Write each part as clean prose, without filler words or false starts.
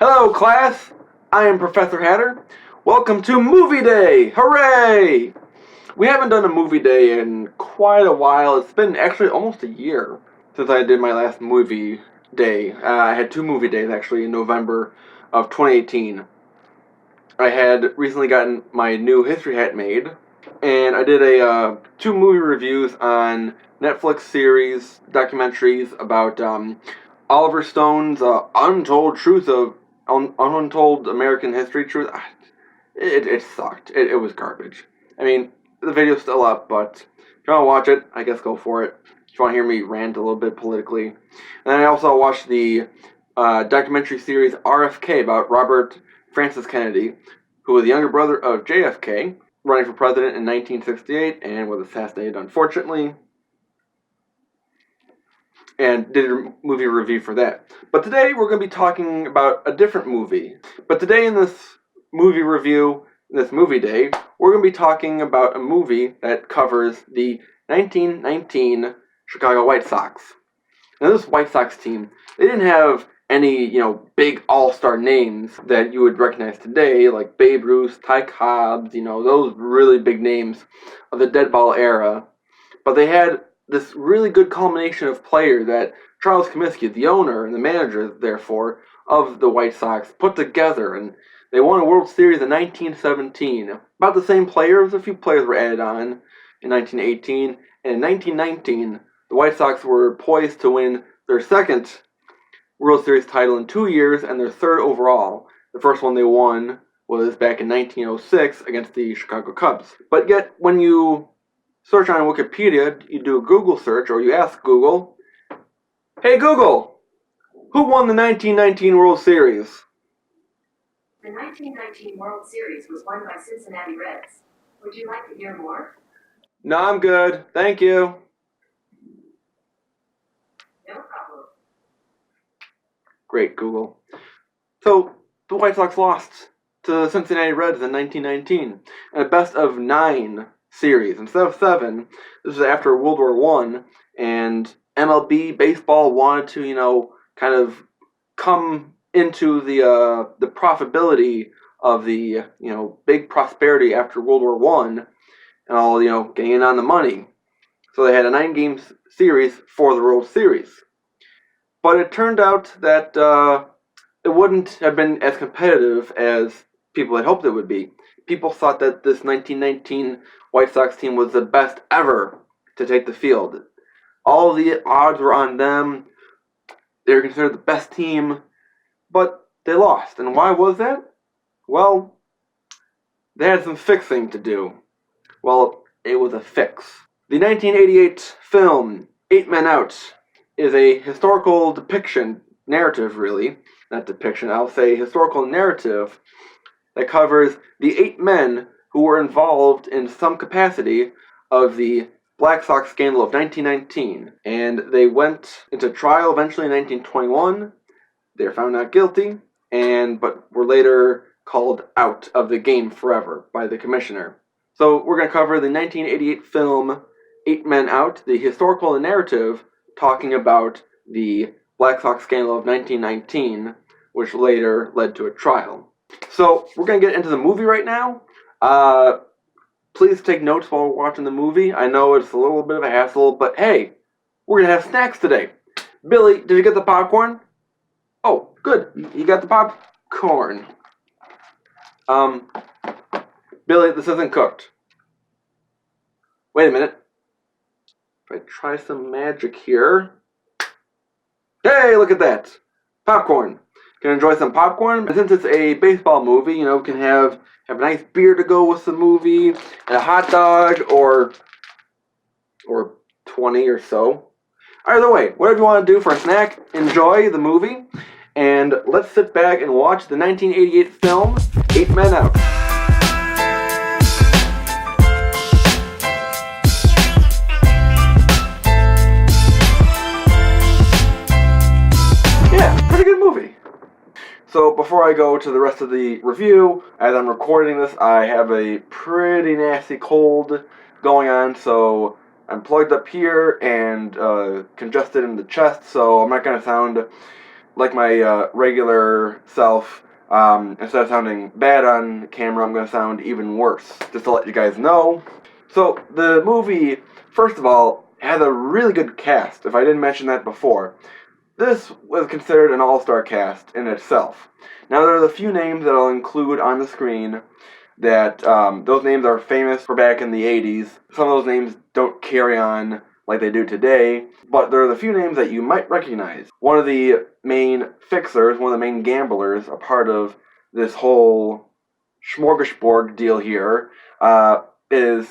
Hello, class. I am Professor Hatter. Welcome to Movie Day. Hooray! We haven't done a movie day in quite a while. It's been actually almost a year since I did my last movie day. I had two movie days actually in November of 2018. I had recently gotten my new history hat made, and I did two movie reviews on Netflix series documentaries about Oliver Stone's Untold Truth of Untold American History Truth. It sucked. It was garbage. I mean, the video's still up, but if you want to watch it, I guess go for it. If you want to hear me rant a little bit politically. And then I also watched the documentary series RFK about Robert Francis Kennedy, who was the younger brother of JFK, running for president in 1968 and was assassinated, unfortunately. And did a movie review for that. But today we're going to be talking about a different movie. But today in this movie review, this movie day, we're going to be talking about a movie that covers the 1919 Chicago White Sox. Now this White Sox team, they didn't have any, big all-star names that you would recognize today, like Babe Ruth, Ty Cobb, those really big names of the dead ball era. But they had this really good culmination of players that Charles Comiskey, the owner and the manager, therefore, of the White Sox, put together, and they won a World Series in 1917. About the same players, a few players were added on in 1918, and in 1919, the White Sox were poised to win their second World Series title in 2 years and their third overall. The first one they won was back in 1906 against the Chicago Cubs. But yet, when you search on Wikipedia, you do a Google search, or you ask Google, "Hey Google, who won the 1919 World Series?" The 1919 World Series was won by Cincinnati Reds. Would you like to hear more? No, I'm good. Thank you. No problem. Great, Google. So, the White Sox lost to the Cincinnati Reds in 1919 in a best-of-9 series instead of 7. This was after World War I, and MLB baseball wanted to, kind of come into the profitability of the big prosperity after World War I, and all getting in on the money. So they had a 9-game series for the World Series, but it turned out that it wouldn't have been as competitive as people had hoped it would be. People thought that this 1919 White Sox team was the best ever to take the field. All the odds were on them. They were considered the best team, but they lost. And why was that? Well, they had some fixing to do. Well, it was a fix. The 1988 film, 8 Men Out, is a historical depiction, narrative really, not depiction, I'll say historical narrative, that covers the 8 men who were involved in some capacity of the Black Sox scandal of 1919. And they went into trial eventually in 1921. They were found not guilty, but were later called out of the game forever by the commissioner. So we're going to cover the 1988 film 8 Men Out, the historical narrative talking about the Black Sox scandal of 1919, which later led to a trial. So we're going to get into the movie right now. Please take notes while we're watching the movie. I know it's a little bit of a hassle, but hey, we're going to have snacks today. Billy, did you get the popcorn? Oh, good. You got the popcorn. Billy, this isn't cooked. Wait a minute. If I try some magic here. Hey, look at that. Popcorn. Can enjoy some popcorn. And since it's a baseball movie, can have a nice beer to go with the movie, and a hot dog, or 20 or so. Either way, whatever you want to do for a snack, enjoy the movie, and let's sit back and watch the 1988 film, 8 Men Out. Yeah, pretty good movie. So before I go to the rest of the review, as I'm recording this, I have a pretty nasty cold going on, so I'm plugged up here and congested in the chest, so I'm not going to sound like my regular self, instead of sounding bad on camera, I'm going to sound even worse, just to let you guys know. So, the movie, first of all, has a really good cast, if I didn't mention that before. This was considered an all-star cast in itself. Now, there are a few names that I'll include on the screen that those names are famous for back in the 80s. Some of those names don't carry on like they do today, but there are a few names that you might recognize. One of the main fixers, one of the main gamblers, a part of this whole smorgasbord deal here, is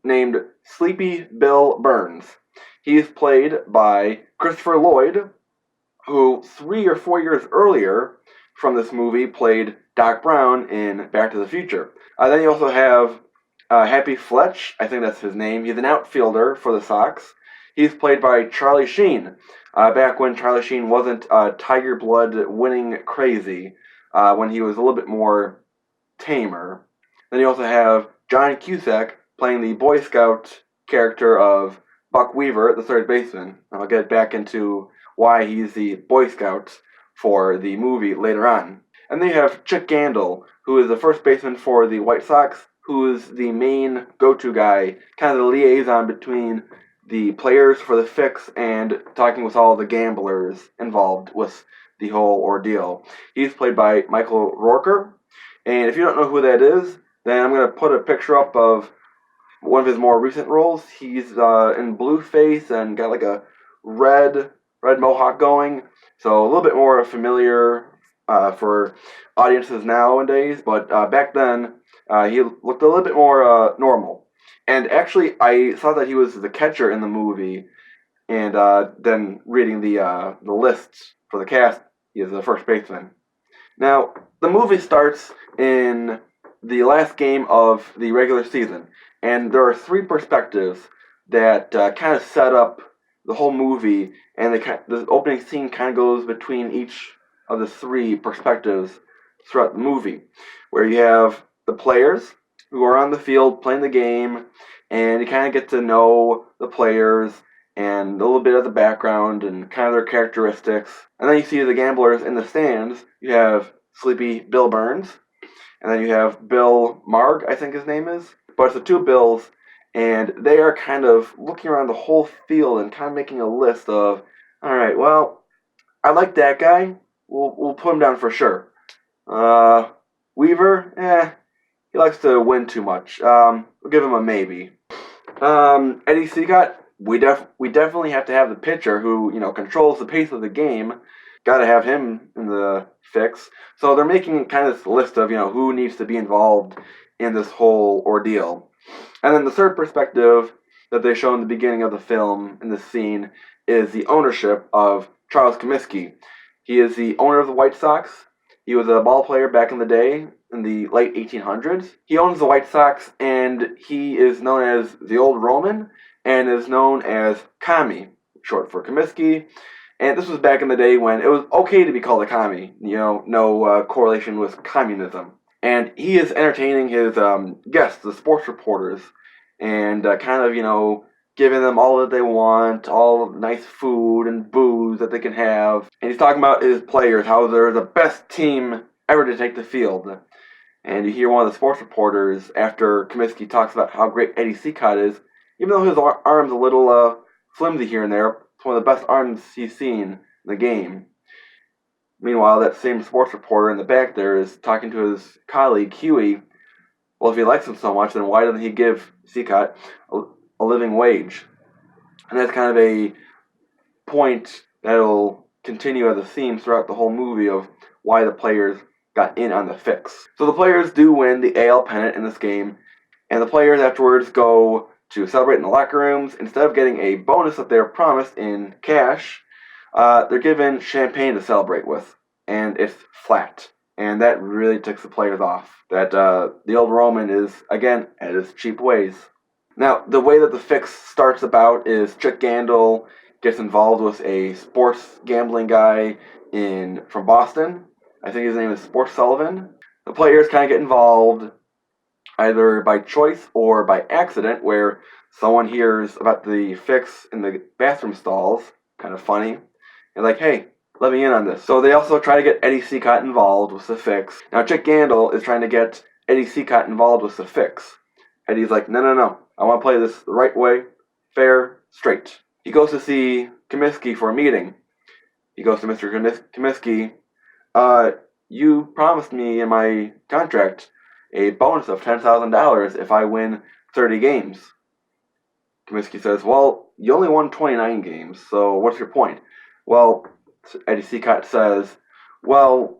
named Sleepy Bill Burns. He's played by Christopher Lloyd, who 3 or 4 years earlier from this movie played Doc Brown in Back to the Future. Then you also have Happy Fletch, I think that's his name. He's an outfielder for the Sox. He's played by Charlie Sheen, back when Charlie Sheen wasn't Tiger Blood winning crazy, when he was a little bit more tamer. Then you also have John Cusack playing the Boy Scout character of Buck Weaver, the third baseman. I'll get back into why he's the Boy Scout for the movie later on. And then you have Chick Gandil, who is the first baseman for the White Sox, who is the main go-to guy, kind of the liaison between the players for the fix and talking with all the gamblers involved with the whole ordeal. He's played by Michael Rooker, and if you don't know who that is, then I'm going to put a picture up of one of his more recent roles. He's in Blueface and got like a red mohawk going, so a little bit more familiar for audiences nowadays, but back then he looked a little bit more normal. And actually, I saw that he was the catcher in the movie, and then reading the lists for the cast, he is the first baseman. Now, the movie starts in the last game of the regular season, and there are 3 perspectives that kind of set up the whole movie, and the opening scene kind of goes between each of the 3 perspectives throughout the movie, where you have the players who are on the field playing the game, and you kind of get to know the players and a little bit of the background and kind of their characteristics. And then you see the gamblers in the stands. You have Sleepy Bill Burns, and then you have Bill Marg, I think his name is. But it's the 2 Bills, and they are kind of looking around the whole field and kind of making a list of, all right, well, I like that guy. We'll put him down for sure. Weaver, he likes to win too much. We'll give him a maybe. Eddie Cicotte, we definitely have to have the pitcher who, controls the pace of the game. Got to have him in the fix. So they're making kind of this list of, who needs to be involved in this whole ordeal. And then the third perspective that they show in the beginning of the film, in this scene, is the ownership of Charles Comiskey. He is the owner of the White Sox. He was a ball player back in the day, in the late 1800s. He owns the White Sox, and he is known as the Old Roman, and is known as Commie, short for Comiskey. And this was back in the day when it was okay to be called a commie, no correlation with communism. And he is entertaining his guests, the sports reporters, and kind of, giving them all that they want, all nice food and booze that they can have. And he's talking about his players, how they're the best team ever to take the field. And you hear one of the sports reporters, after Comiskey talks about how great Eddie Cicotte is, even though his arm's a little flimsy here and there, it's one of the best arms he's seen in the game. Meanwhile, that same sports reporter in the back there is talking to his colleague, Huey. Well, if he likes him so much, then why doesn't he give Cicotte a living wage? And that's kind of a point that'll continue as a theme throughout the whole movie of why the players got in on the fix. So the players do win the AL pennant in this game, and the players afterwards go to celebrate in the locker rooms. Instead of getting a bonus that they're promised in cash, they're given champagne to celebrate with, and it's flat. And that really ticks the players off. That the Old Roman is, again, at his cheap ways. Now, the way that the fix starts about is Chick Gandil gets involved with a sports gambling guy from Boston. I think his name is Sports Sullivan. The players kind of get involved either by choice or by accident, where someone hears about the fix in the bathroom stalls, kind of funny. They're like, hey, let me in on this. So they also try to get Eddie Cicotte involved with the fix. Now Chick Gandil is trying to get Eddie Cicotte involved with the fix. Eddie's like, no. I want to play this the right way, fair, straight. He goes to see Comiskey for a meeting. He goes to Mr. Comiskey, you promised me in my contract a bonus of $10,000 if I win 30 games. Comiskey says, well, you only won 29 games, so what's your point? Well, Eddie Cicotte says, well,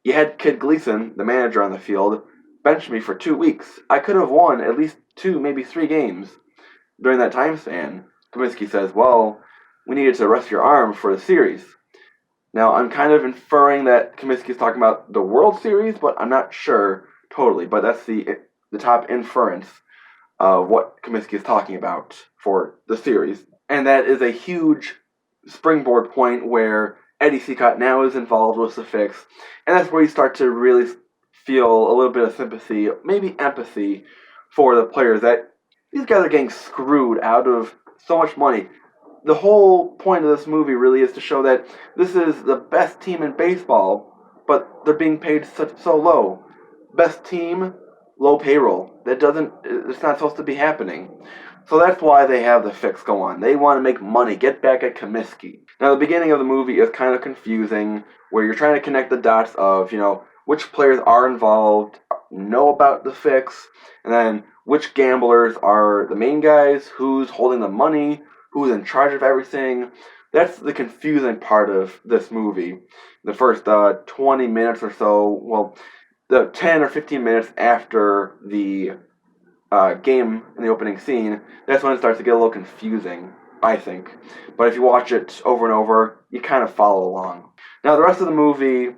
you had Kid Gleason, the manager on the field, bench me for 2 weeks. I could have won at least 2, maybe 3 games during that time span. Comiskey says, well, we needed to rest your arm for the series. Now, I'm kind of inferring that Comiskey is talking about the World Series, but I'm not sure totally. But that's the top inference of what Comiskey is talking about for the series. And that is a huge springboard point where Eddie Cicotte now is involved with the fix. And that's where you start to really feel a little bit of sympathy, maybe empathy for the players, that these guys are getting screwed out of so much money. The whole point of this movie really is to show that this is the best team in baseball, but they're being paid so low. Best team, low payroll. It's not supposed to be happening. So that's why they have the fix go on. They want to make money, get back at Comiskey. Now, the beginning of the movie is kind of confusing, where you're trying to connect the dots of, which players are involved, know about the fix, and then which gamblers are the main guys, who's holding the money, who's in charge of everything. That's the confusing part of this movie. The first 20 minutes or so, well, the 10 or 15 minutes after the game in the opening scene, that's when it starts to get a little confusing, I think. But if you watch it over and over, you kind of follow along. Now, the rest of the movie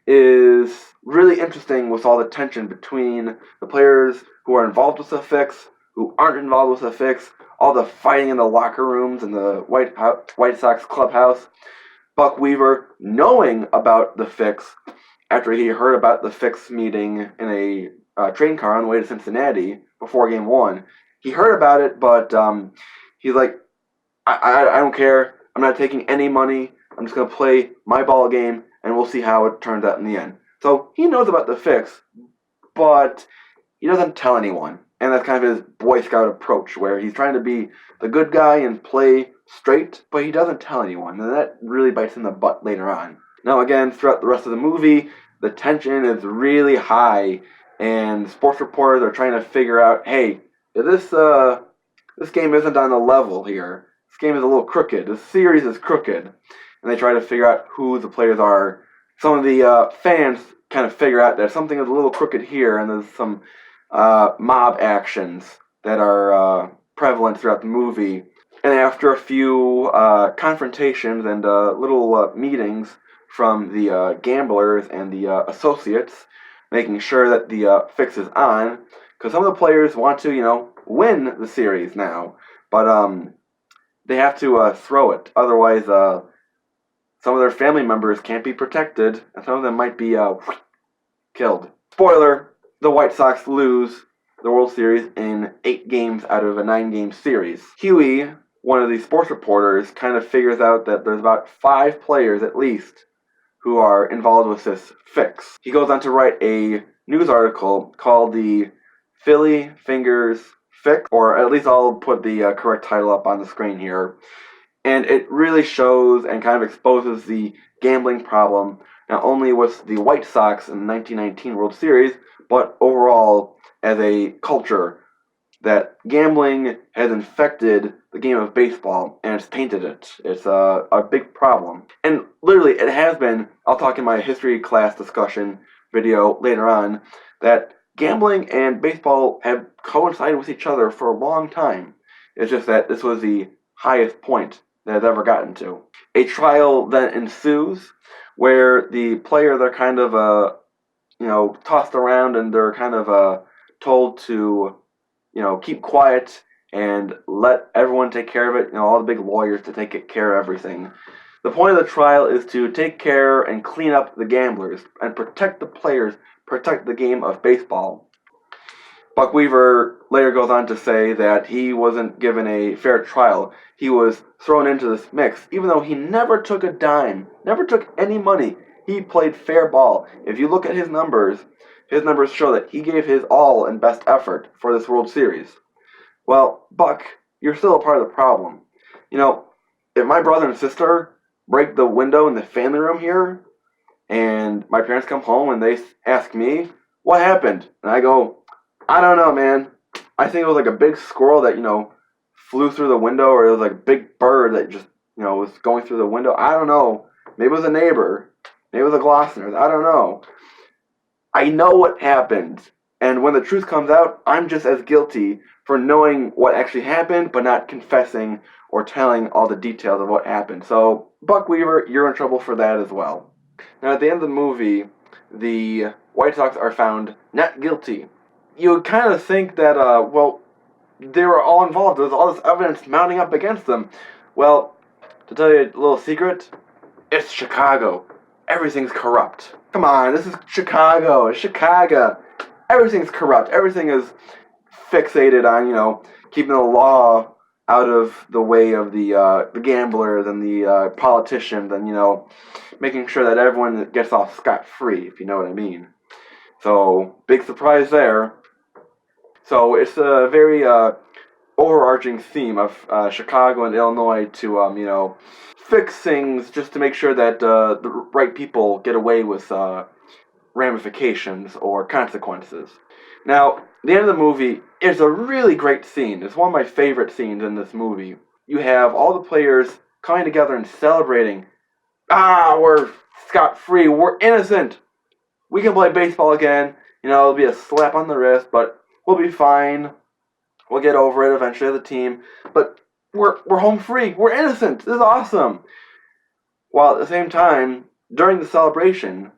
is really interesting with all the tension between the players who are involved with the fix, who aren't involved with the fix, all the fighting in the locker rooms in the White Sox clubhouse. Buck Weaver, knowing about the fix after he heard about the fix meeting in a train car on the way to Cincinnati before Game 1. He heard about it, but he's like, I don't care. I'm not taking any money. I'm just going to play my ball game, and we'll see how it turns out in the end. So he knows about the fix, but he doesn't tell anyone. And that's kind of his Boy Scout approach, where he's trying to be the good guy and play straight, but he doesn't tell anyone. And that really bites in the butt later on. Now, again, throughout the rest of the movie, the tension is really high, and sports reporters are trying to figure out, hey, this game isn't on the level here. This game is a little crooked. This series is crooked. And they try to figure out who the players are. Some of the fans kind of figure out that something is a little crooked here, and there's some mob actions that are prevalent throughout the movie. And after a few confrontations and little meetings from the gamblers and the associates, making sure that the fix is on, because some of the players want to, win the series now, but they have to throw it. Otherwise, some of their family members can't be protected, and some of them might be killed. Spoiler, the White Sox lose the World Series in 8 games out of a 9-game series. Huey, one of the sports reporters, kind of figures out that there's about 5 players at least who are involved with this fix. He goes on to write a news article called the Philly Fingers Fix, or at least I'll put the correct title up on the screen here. And it really shows and kind of exposes the gambling problem, not only with the White Sox in the 1919 World Series, but overall as a culture, that gambling has infected the game of baseball and it's tainted it. It's a big problem. And literally, it has been, I'll talk in my history class discussion video later on, that gambling and baseball have coincided with each other for a long time. It's just that this was the highest point that it's ever gotten to. A trial then ensues where the players are kind of tossed around, and they're kind of told to keep quiet and let everyone take care of it. All the big lawyers to take care of everything. The point of the trial is to take care and clean up the gamblers and protect the players, protect the game of baseball. Buck Weaver later goes on to say that he wasn't given a fair trial. He was thrown into this mix, even though he never took a dime, never took any money. He played fair ball. If you look at his numbers show that he gave his all and best effort for this World Series. Well, Buck, you're still a part of the problem. You know, if my brother and sister break the window in the family room here, and my parents come home and they ask me, what happened? And I go, I don't know, man. I think it was like a big squirrel that, flew through the window, or it was like a big bird that just, was going through the window. I don't know. Maybe it was a neighbor. Maybe it was a Glossner. I don't know. I know what happened. And when the truth comes out, I'm just as guilty for knowing what actually happened, but not confessing or telling all the details of what happened. So, Buck Weaver, you're in trouble for that as well. Now, at the end of the movie, the White Sox are found not guilty. You would kind of think that, they were all involved. There's all this evidence mounting up against them. Well, to tell you a little secret, it's Chicago. Everything's corrupt. Come on, this is Chicago. It's Chicago. Everything's corrupt. Everything is fixated on, keeping the law out of the way of the gamblers and the politicians, and making sure that everyone gets off scot-free, if you know what I mean. So, big surprise there. So it's a very overarching theme of Chicago and Illinois to fix things just to make sure that the right people get away with ramifications or consequences. Now, the end of the movie is a really great scene. It's one of my favorite scenes in this movie. You have all the players coming together and celebrating. We're scot-free. We're innocent. We can play baseball again. It'll be a slap on the wrist, but we'll be fine. We'll get over it eventually as a team. But we're home free. We're innocent. This is awesome. While at the same time, during the celebration,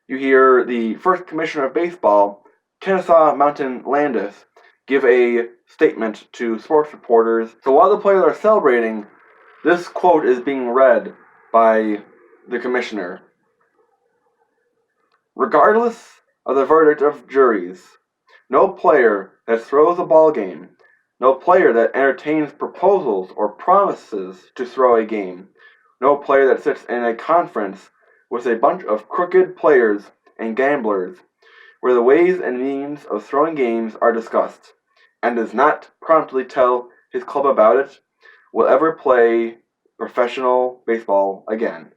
you hear the first commissioner of baseball, Kennesaw Mountain Landis, give a statement to sports reporters. So while the players are celebrating, this quote is being read by the commissioner. Regardless of the verdict of juries, no player that throws a ball game, no player that entertains proposals or promises to throw a game, no player that sits in a conference with a bunch of crooked players and gamblers, where the ways and means of throwing games are discussed, and does not promptly tell his club about it, will ever play professional baseball again.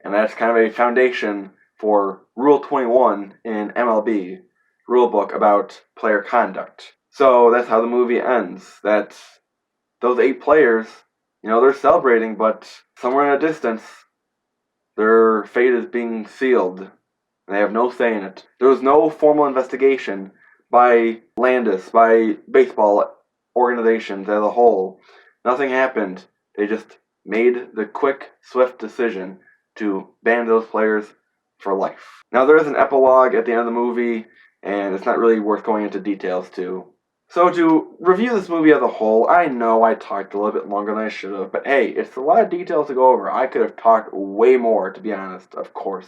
And that's kind of a foundation for Rule 21 in MLB rulebook about player conduct. So that's how the movie ends. That those 8 players, they're celebrating, but somewhere in a distance, their fate is being sealed. And they have no say in it. There was no formal investigation by Landis, by baseball organizations as a whole. Nothing happened. They just made the quick, swift decision to ban those players for life. Now, there is an epilogue at the end of the movie, and it's not really worth going into details to. So to review this movie as a whole, I know I talked a little bit longer than I should have, but hey, it's a lot of details to go over. I could have talked way more, to be honest, of course.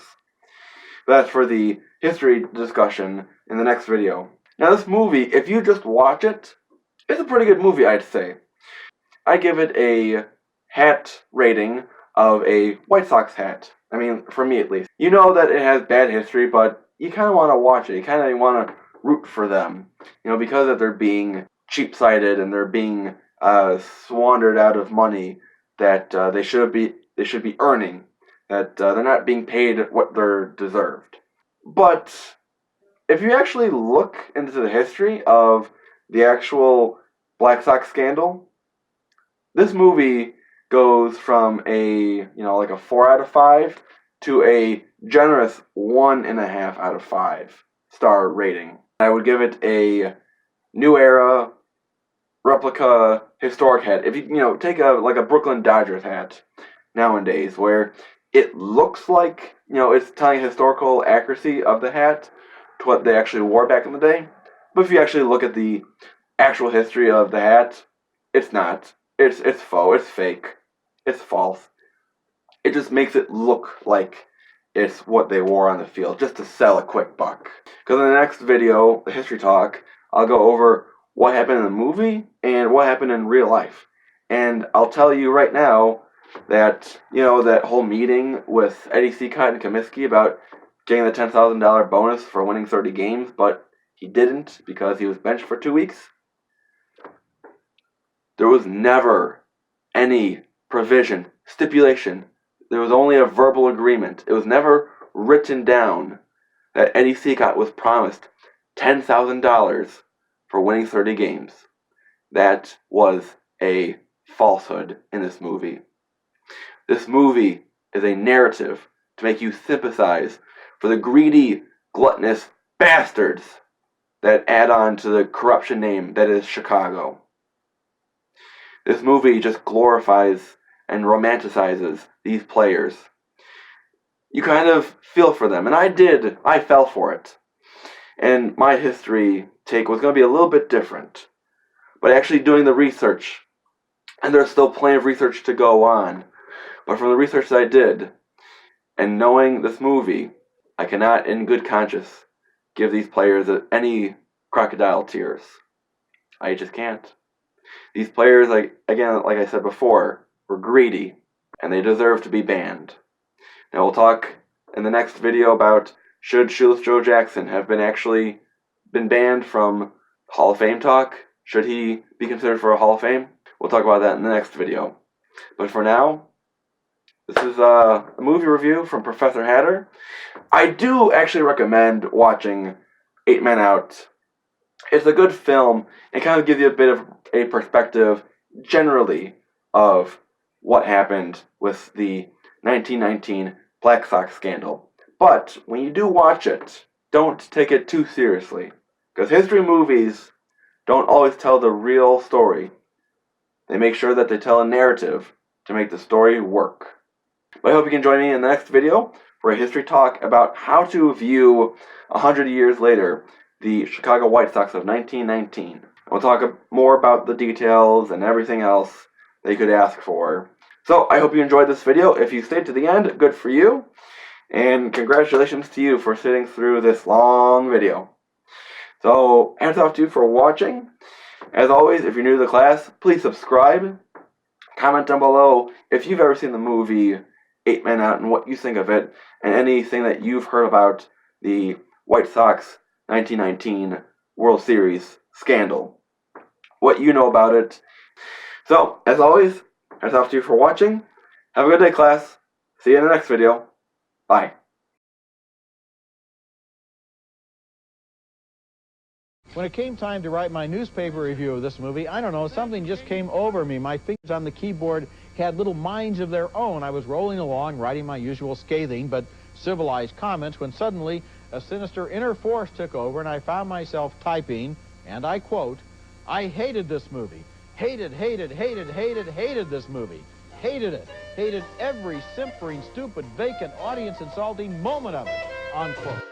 But that's for the history discussion in the next video. Now, this movie, if you just watch it, it's a pretty good movie, I'd say. I give it a hat rating of a White Sox hat. I mean, for me at least. You know that it has bad history, but you kind of want to watch it. You kind of want to root for them. Because that they're being cheap-sided and they're being squandered out of money that they should be earning. That they're not being paid what they're deserved. But if you actually look into the history of the actual Black Sox scandal, this movie goes from like a 4 out of 5 to a generous 1.5 out of 5 star rating. I would give it a new era replica historic hat. If you take a Brooklyn Dodgers hat nowadays, where it looks like it's telling historical accuracy of the hat to what they actually wore back in the day, but if you actually look at the actual history of the hat, it's not. It's faux. It's fake. It's false. It just makes it look like it's what they wore on the field, just to sell a quick buck. Because in the next video, the history talk, I'll go over what happened in the movie and what happened in real life. And I'll tell you right now that, that whole meeting with Eddie Cicotte and Comiskey about getting the $10,000 bonus for winning 30 games, but he didn't because he was benched for 2 weeks. There was never any provision, stipulation. There was only a verbal agreement. It was never written down that Eddie Cicotte was promised $10,000 for winning 30 games. That was a falsehood in this movie. This movie is a narrative to make you sympathize for the greedy, gluttonous bastards that add on to the corruption name that is Chicago. This movie just glorifies and romanticizes these players. You kind of feel for them, and I did. I fell for it. And my history take was going to be a little bit different. But actually doing the research, and there's still plenty of research to go on, but from the research that I did, and knowing this movie, I cannot in good conscience give these players any crocodile tears. I just can't. These players, like I said before, were greedy, and they deserve to be banned. Now we'll talk in the next video about should Shoeless Joe Jackson have been banned from Hall of Fame talk? Should he be considered for a Hall of Fame? We'll talk about that in the next video. But for now, this is a movie review from Professor Hatter. I do actually recommend watching 8 Men Out. It's a good film. It kind of gives you a bit of a perspective generally of what happened with the 1919 Black Sox scandal. But when you do watch it, don't take it too seriously. Because history movies don't always tell the real story. They make sure that they tell a narrative to make the story work. But I hope you can join me in the next video for a history talk about how to view 100 years later the Chicago White Sox of 1919. We'll talk more about the details and everything else that you could ask for. So I hope you enjoyed this video. If you stayed to the end, good for you. And congratulations to you for sitting through this long video. So hats off to you for watching. As always, if you're new to the class, please subscribe. Comment down below if you've ever seen the movie 8 Men Out and what you think of it, and anything that you've heard about the White Sox 1919 World Series scandal. What you know about it. So, as always, hats off to you for watching. Have a good day, class. See you in the next video. Bye. When it came time to write my newspaper review of this movie, I don't know, something just came over me. My fingers on the keyboard had little minds of their own. I was rolling along, writing my usual scathing but civilized comments, when suddenly a sinister inner force took over and I found myself typing, and I quote, "I hated this movie. Hated, hated, hated, hated, hated this movie. Hated it. Hated every simpering, stupid, vacant, audience-insulting moment of it." Unquote.